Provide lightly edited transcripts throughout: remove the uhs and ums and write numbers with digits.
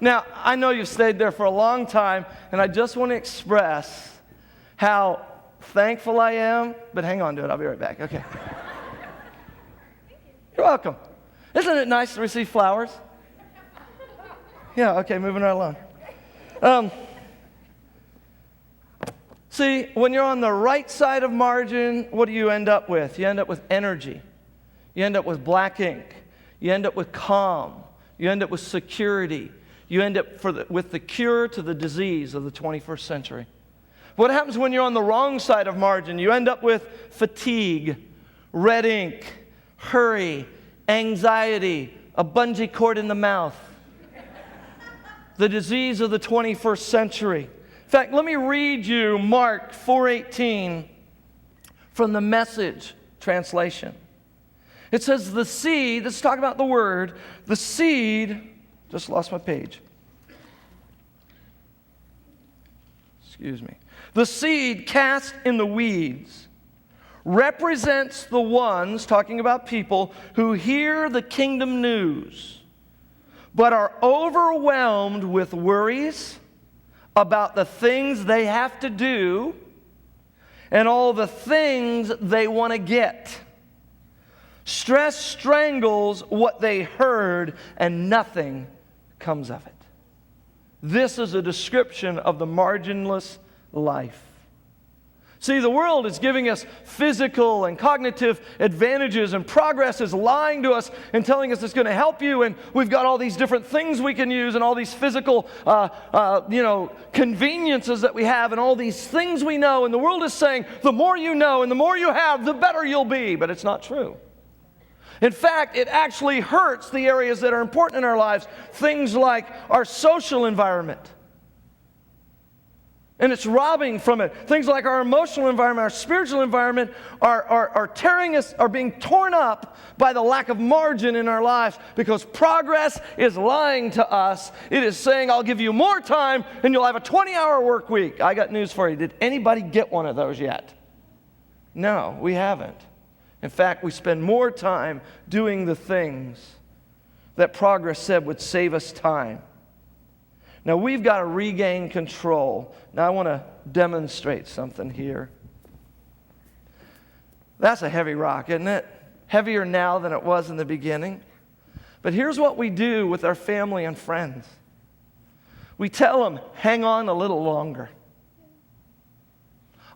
Now, I know you've stayed there for a long time, and I just want to express how thankful I am, but hang on to it. I'll be right back. Okay. You're welcome. Isn't it nice to receive flowers? Yeah, okay, moving right along. See, when you're on the right side of margin, what do you end up with? You end up with energy. You end up with black ink. You end up with calm. You end up with security. You end up with the cure to the disease of the 21st century. What happens when you're on the wrong side of margin? You end up with fatigue, red ink, hurry, anxiety, a bungee cord in the mouth. The disease of the 21st century. In fact, let me read you Mark 4:18 from the Message translation. It says, the seed, let's talk about the word, the seed, just lost my page. Excuse me. The seed cast in the weeds represents the ones, talking about people, who hear the kingdom news, but are overwhelmed with worries about the things they have to do and all the things they want to get. Stress strangles what they heard, and nothing comes of it. This is a description of the marginless life. See, the world is giving us physical and cognitive advantages, and progress is lying to us and telling us it's going to help you, and we've got all these different things we can use and all these physical conveniences that we have and all these things we know, and the world is saying the more you know and the more you have, the better you'll be, but it's not true. In fact, it actually hurts the areas that are important in our lives, things like our social environment. And it's robbing from it. Things like our emotional environment, our spiritual environment are tearing us, are being torn up by the lack of margin in our lives, because progress is lying to us. It is saying, I'll give you more time and you'll have a 20-hour work week. I got news for you. Did anybody get one of those yet? No, we haven't. In fact, we spend more time doing the things that progress said would save us time. Now, we've got to regain control. Now, I want to demonstrate something here. That's a heavy rock, isn't it? Heavier now than it was in the beginning. But here's what we do with our family and friends. We tell them, hang on a little longer.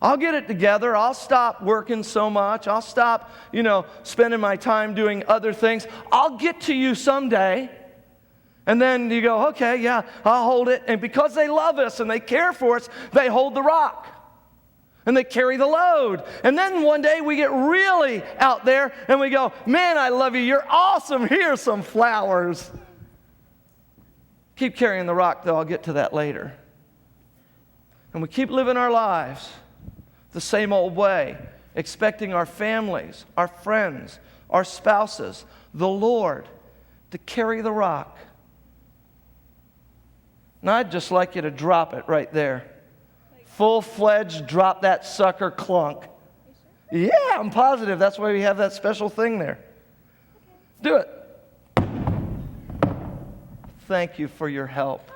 I'll get it together. I'll stop working so much. I'll stop, spending my time doing other things. I'll get to you someday. And then you go, okay, yeah, I'll hold it. And because they love us and they care for us, they hold the rock. And they carry the load. And then one day we get really out there and we go, man, I love you. You're awesome. Here's some flowers. Keep carrying the rock, though. I'll get to that later. And we keep living our lives the same old way, expecting our families, our friends, our spouses, the Lord to carry the rock. And I'd just like you to drop it right there. Full-fledged, drop that sucker clunk. Yeah, I'm positive that's why we have that special thing there. Do it. Thank you for your help.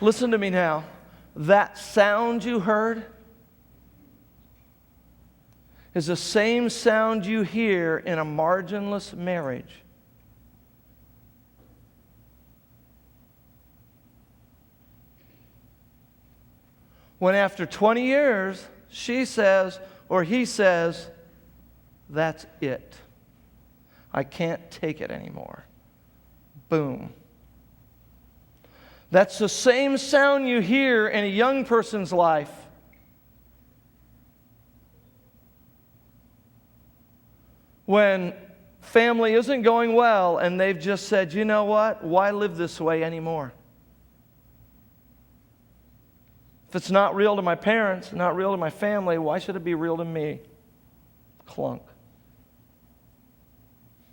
Listen to me now. That sound you heard is the same sound you hear in a marginless marriage. When after 20 years, she says or he says, that's it. I can't take it anymore. Boom. That's the same sound you hear in a young person's life. When family isn't going well and they've just said, you know what? Why live this way anymore? If it's not real to my parents, not real to my family, why should it be real to me? Clunk.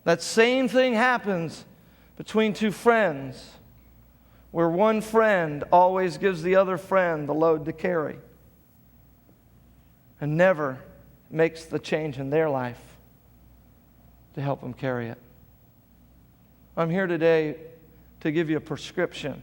That same thing happens between two friends, where one friend always gives the other friend the load to carry and never makes the change in their life. to help them carry it. I'm here today to give you a prescription